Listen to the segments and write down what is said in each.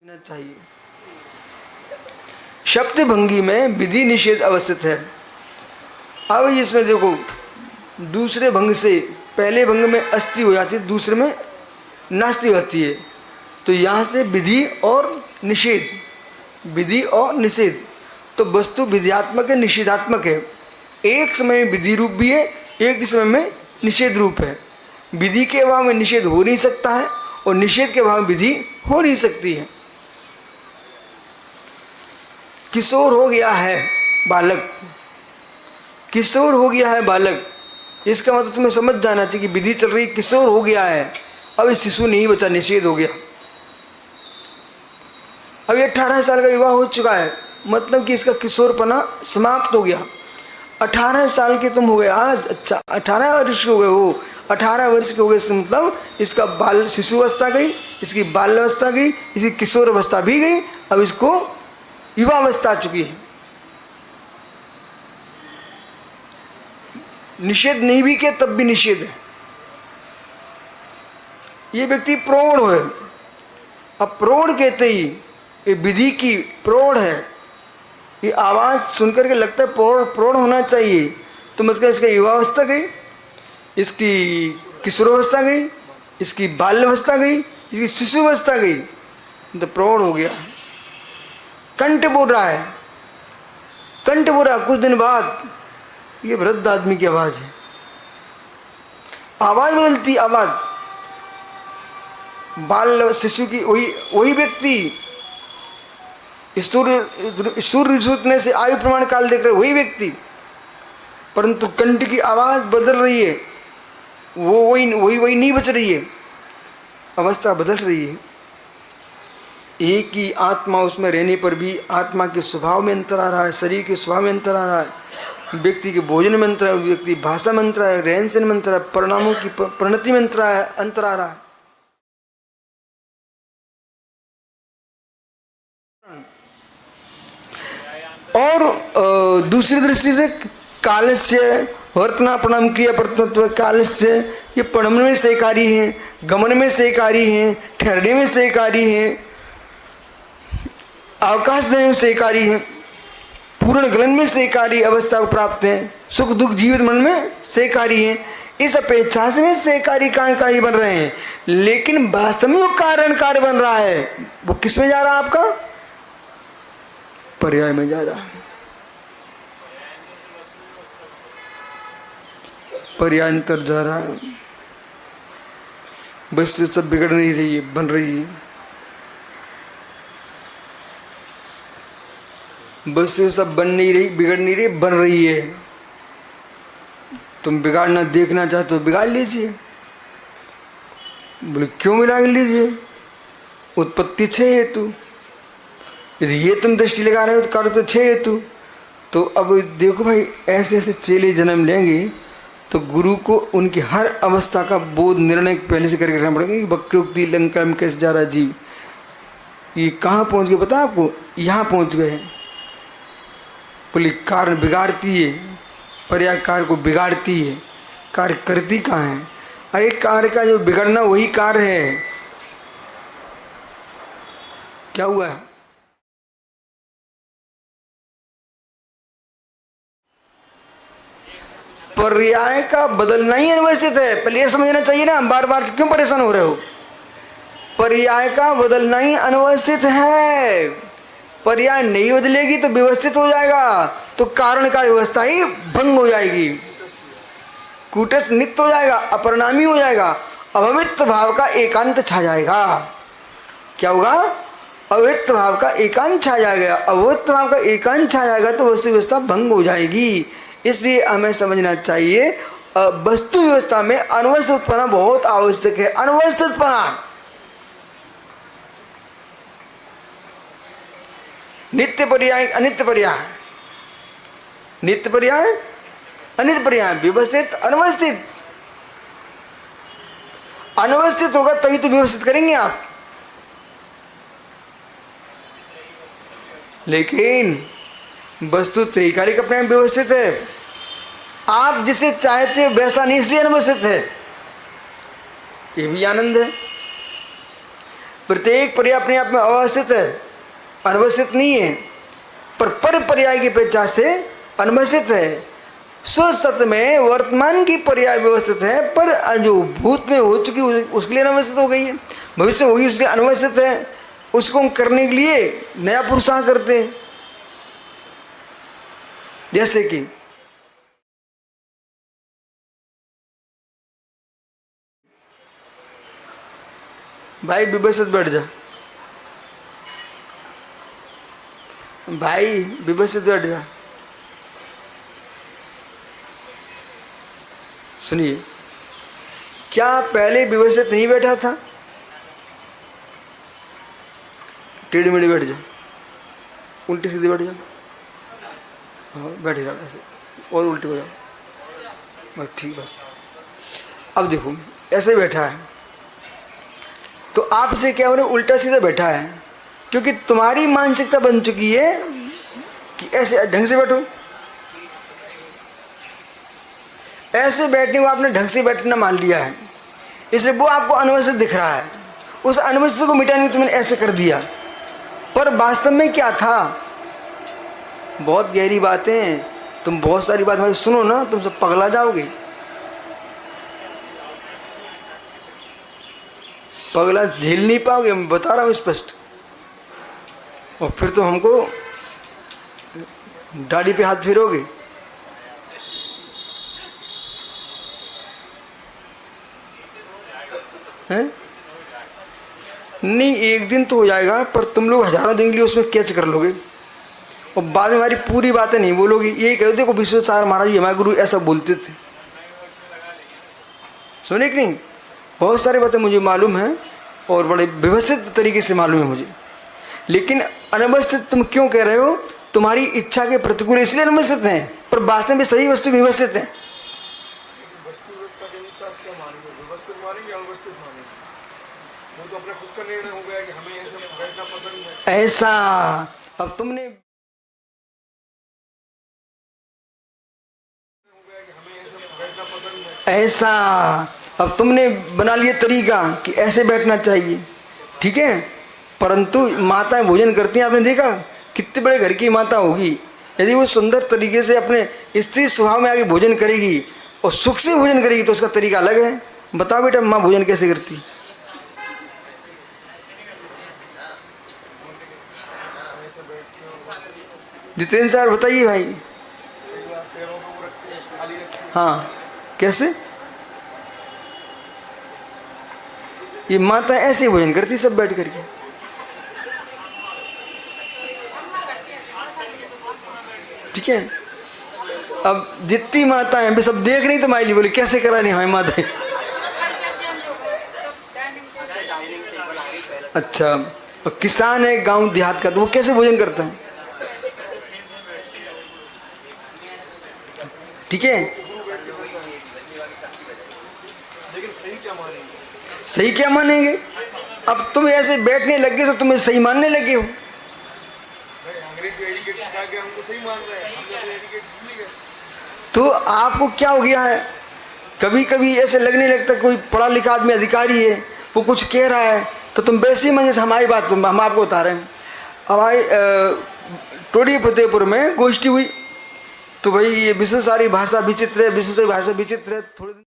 चाहिए। शब्द भंगी में विधि निषेध अवस्थित है। अब इसमें देखो, दूसरे भंग से पहले भंग में अस्थि हो जाती है, दूसरे में नास्ति होती है। तो यहाँ से विधि और निषेध, विधि और निषेध, तो वस्तु विधियात्मक है, निषेधात्मक है। एक समय में विधि रूप भी है, एक समय में निषेध रूप है। विधि के अभाव में निषेध हो नहीं सकता है और निषेध के अभाव में विधि हो नहीं सकती है। किशोर हो गया है बालक, किशोर हो गया है बालक, इसका मतलब तुम्हें समझ जाना चाहिए कि विधि चल रही, किशोर हो गया है। अब ये शिशु नहीं बचा, निषेध हो गया। अब ये 18 साल का विवाह हो चुका है, मतलब कि इसका किशोरपना समाप्त हो गया। 18 साल के तुम हो गए आज, अच्छा 18 वर्ष के हो गए हो, 18 वर्ष के हो गए, मतलब इसका बाल शिशु अवस्था गई, इसकी बाल्यावस्था गई, इसकी किशोर अवस्था भी गई, अब इसको युवावस्था आ चुकी है। निषेध नहीं भी किया तब भी निषेध है। ये व्यक्ति प्रौढ़ है। अब प्रौढ़ कहते ही ये विधि की प्रौढ़ है, ये आवाज सुनकर के लगता है प्रौढ़ होना चाहिए, तो मतलब इसका युवावस्था गई, इसकी किशोरावस्था गई, इसकी बाल्यावस्था गई, इसकी शिशुवस्था गई, तो प्रौढ़ हो गया। कंठ बोल रहा है, कंठ बोल रहा, कुछ दिन बाद ये वृद्ध आदमी की आवाज है, आवाज बदलती, आवाज बाल शिशु की, वही व्यक्ति सूर्य सूतने से आयु प्रमाण काल देख रहे वही व्यक्ति, परंतु कंठ की आवाज बदल रही है, वो वही नहीं बच रही है, अवस्था बदल रही है। एक ही आत्मा, उसमें रहने पर भी आत्मा के स्वभाव में अंतर आ रहा है, शरीर के स्वभाव में अंतर आ रहा है, व्यक्ति के भोजन में अंतर है, व्यक्ति भाषा में अंतर है, रहन सहन में अंतर है, परिणामों की परिणति में अंतर आ रहा है। और दूसरी दृष्टि से कालस्य वर्तना प्रणाम क्रिया प्रतत्व कालस्य, ये पढ़ने में सहकारी हैं, गमन में सहकारी हैं, ठहरने में सहकारी हैं, अवकाश देने में सहकारी हैं, पूर्ण गलन में सहकारी अवस्था को प्राप्त हैं, सुख दुख जीवित मन में सहकारी हैं। इस अपेक्षा से में सहकारी कारणकारी बन रहे हैं, लेकिन वास्तव में वो कारण कार्य बन रहा है, वो किस में जा रहा है? आपका पर्याय में जा रहा है। पर्यांतर जा रहा है। वस्तु सब बिगड़ नहीं रही है, बन रही है। वस्तु सब बन नहीं रही, बिगड़ नहीं रही, बन रही है। तुम बिगाड़ना देखना चाहते हो, बिगाड़ लीजिए। बोले क्यों बिगाड़ लीजिए? उत्पत्ति 6 हेतु, यदि ये तुम दृष्टि लगा रहे हो तो कार्य तो 6 हेतु। तो अब देखो भाई, ऐसे ऐसे चेले जन्म लेंगे तो गुरु को उनकी हर अवस्था का बोध निर्णय पहले से करके रखना पड़ेगा कि वक्रोक्ति लंका में कैसे जा रहा जीव, ये कहाँ पहुँच गए पता आपको? यहाँ पहुँच गए। बोले कारण बिगाड़ती है, पर्याय कार्य को बिगाड़ती है, कार्य करती कहाँ है? अरे कार्य का जो बिगड़ना वही कार्य है। क्या हुआ है? पर्याय का बदलना ही अनवस्थित है। पहले यह समझना चाहिए ना, बार बार क्यों परेशान हो रहे हो? पर्याय का बदलना ही अनवस्थित है। पर्याय नहीं बदलेगी तो व्यवस्थित हो जाएगा, तो कारण का व्यवस्था ही भंग हो जाएगी, कूटस्थ नित्य हो जाएगा, अपरिणामी हो जाएगा, अभवित भाव का एकांत छा जाएगा। क्या होगा? अव्यक्त भाव का एकांत छा जाएगा। अव्यक्त भाव का एकांत छा जाएगा तो वस्तु व्यवस्था भंग हो जाएगी। इसलिए हमें समझना चाहिए वस्तु व्यवस्था में अनवस्थित उत्पन्न बहुत आवश्यक है। अनवस्थित उत्पन्न, नित्य पर्याय अनित्य पर्याय, नित्य पर्याय अनित्य पर्याय, व्यवस्थित अनवस्थित। अनवस्थित होगा तभी तो व्यवस्थित करेंगे आप। लेकिन वस्तु त्रैकालिक अपने में व्यवस्थित है, आप जिसे चाहते हो वैसा नहीं, इसलिए अनवस्थित है। ये भी आनंद है। प्रत्येक पर्याय अपने आप में अवस्थित है, अनवस्थित नहीं है, पर पर्याय की अपेक्षा से अनवस्थित है। स्व सत्य में वर्तमान की पर्याय व्यवस्थित है, पर जो भूत में हो चुकी उसके लिए अनवस्थित हो गई है, भविष्य होगी उसके लिए अनवस्थित है। उसको हम करने के लिए नया पुरुषार्थ करते हैं। जैसे कि भाई विभसित बैठ जा, भाई विभसित बैठ जा। सुनिए, क्या पहले विभसित नहीं बैठा था? टेढ़ी मेढ़ी बैठ जा, उल्टी सीधी बैठ जा, बैठ जा ऐसे, और उल्टी हो जाओ, बस ठीक। बस अब देखो ऐसे बैठा है तो आपसे क्या हो रहा है? उल्टा सीधा बैठा है, क्योंकि तुम्हारी मानसिकता बन चुकी है कि ऐसे ढंग से बैठो। ऐसे बैठने को आपने ढंग से बैठना मान लिया है, इसलिए वो आपको अनवस्थित दिख रहा है। उस अनवस्थित को मिटाने तुमने ऐसे कर दिया, पर वास्तव में क्या था? बहुत गहरी बातें हैं, तुम बहुत सारी बात भाई सुनो ना, तुम सब पगला जाओगे। पगला झेल नहीं पाओगे, मैं बता रहा हूँ स्पष्ट। और फिर तो हमको दाढ़ी पे हाथ फेरोगे। हैं? नहीं, एक दिन तो हो जाएगा, पर तुम लोग हजारों दिन के लिए उसमें कैच कर लोगे और बाद में हमारी पूरी बातें नहीं बोलोगे। यही कह देखो विश्वेश्वर महाराज जी हमारे गुरु ऐसा बोलते थे, सुने कि नहीं? बहुत सारी बातें मुझे मालूम है और बड़े व्यवस्थित तरीके से मालूम है मुझे, लेकिन अनवस्थित तुम क्यों कह रहे हो? तुम्हारी इच्छा के प्रतिकूल इसलिए अनवस्थित हैं, पर वास्तव में सही वस्तु व्यवस्थित है। वस्तु व्यवस्था के अनुसार क्या मानेंगे? व्यवस्थित मानेंगे, अव्यवस्थित मानेंगे? वो तो अपने खुद का निर्णय हो गया कि हमें ऐसे बैठना पसंद है। ऐसा अब तुमने ऐसा अब तुमने बना लिया तरीका कि ऐसे बैठना चाहिए, ठीक है? परंतु माताएं भोजन करती हैं, आपने देखा कितने बड़े घर की माता होगी, यदि वो सुंदर तरीके से अपने स्त्री स्वभाव में आगे भोजन करेगी और सुख से भोजन करेगी तो उसका तरीका अलग है। बताओ बेटा, माँ भोजन कैसे करती? जितेंद्र सर बताइए भाई। हाँ, कैसे? ये माता ऐसे भोजन करती सब बैठ करके। ठीक है, अब जितनी माता है भी सब देख रही, तो माइली बोली कैसे करा नहीं हमारी माता। अच्छा, और किसान है गांव देहात का, तो वो कैसे भोजन करता है? ठीक है, लेकिन सही क्या मानेंगे? सही क्या मानेंगे? अब तुम ऐसे बैठने लगे तो तुम्हें सही मानने लगे हो। अंग्रेज जो एडिकेट सिखा के हमको सही मान रहे हैं, हम तो एडिकेट सीख गए। तो आपको क्या हो गया है? कभी कभी ऐसे लगने लगता कोई पढ़ा लिखा आदमी अधिकारी है, वो कुछ कह रहा है तो तुम वैसे ही मन से हमारी बात हम आपको बता रहे हैं। हमारी टोडी फतेहपुर में गोष्ठी हुई, तो भाई ये विश्व सारी भाषा विचित्र है, विश्व सारी भाषा विचित्र है। थोड़े दिन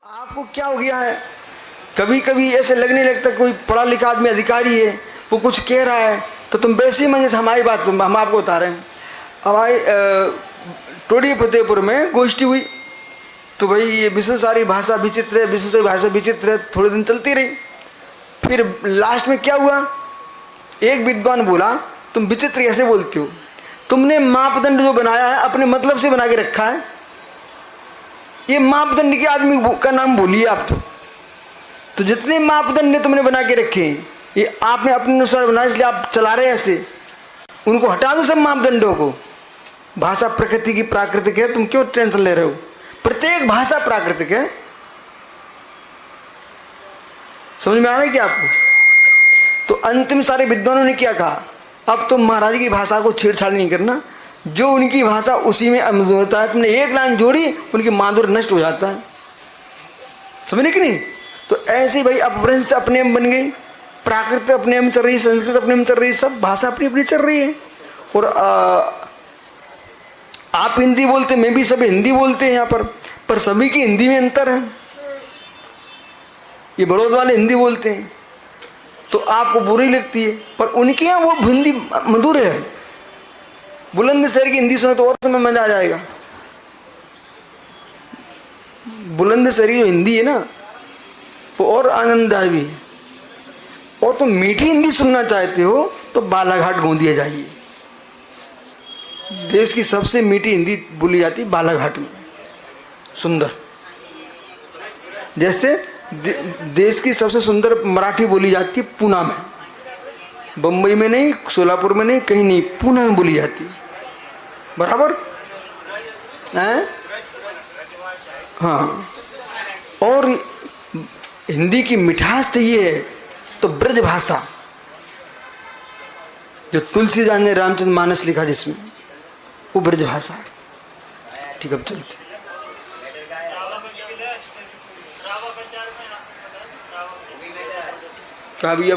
आपको क्या हो गया है? कभी कभी ऐसे लगने लगता कोई पढ़ा लिखा आदमी अधिकारी है, वो कुछ कह रहा है तो तुम वैसे ही मन से हमारी बात हम आपको बता रहे हैं। हमारी टोडी फतेहपुर में गोष्ठी हुई, तो भाई ये विश्व सारी भाषा विचित्र है, विश्व सारी भाषा विचित्र है। थोड़े दिन चलती रही, फिर लास्ट में क्या हुआ? एक विद्वान बोला, तुम विचित्र कैसे बोलते हो? तुमने मापदंड जो बनाया है अपने मतलब से बना के रखा है। ये मापदंड के आदमी का नाम बोलिए आप। तो जितने मापदंड तुमने बना के रखे हैं ये आपने अपने अनुसार बनाया, इसलिए आप चला रहे हैं ऐसे। उनको हटा दो सब मापदंडों को। भाषा प्रकृति की प्राकृतिक है, तुम क्यों टेंशन ले रहे हो? प्रत्येक भाषा प्राकृतिक है। समझ में आ रहा है क्या आपको? तो अंतिम सारे विद्वानों ने क्या कहा? अब तुम महाराज की भाषा को छेड़छाड़ नहीं करना, जो उनकी भाषा उसी में अमधुरता है। तुमने एक लाइन जोड़ी, उनकी माधुर्य नष्ट हो जाता है। समझे कि नहीं? तो ऐसे भाई अपभ्रंश अपने में बन गई, प्राकृत अपने में चल रही है, संस्कृत अपने में चल रही है, सब भाषा अपनी अपनी चल रही है। और आप हिंदी बोलते, मैं भी सब हिंदी बोलते हैं यहाँ पर सभी की हिंदी में अंतर है। ये बड़ौद वाले हिंदी बोलते हैं तो आपको बुरी लगती है, पर उनके यहाँ वो हिंदी मधुर है। बुलंदशहर की हिंदी सुनो तो और तुम्हें मजा आ जाएगा। बुलंदशहर की जो हिंदी है ना वो और आनंददायी है। और तुम मीठी हिंदी सुनना चाहते हो तो बालाघाट गोंदिया जाइए। देश की सबसे मीठी हिंदी बोली जाती है बालाघाट में, सुंदर। जैसे देश की सबसे सुंदर मराठी बोली जाती है पूना में, बम्बई में नहीं, सोलापुर में नहीं, कहीं नहीं, पूना में बोली जाती है। बराबर है? हाँ। और हिंदी की मिठास चाहिए तो ब्रज भाषा, जो तुलसीदास ने रामचंद्र मानस लिखा जिसमें, वो ब्रज भाषा। ठीक, अब चलते। क्या भी अब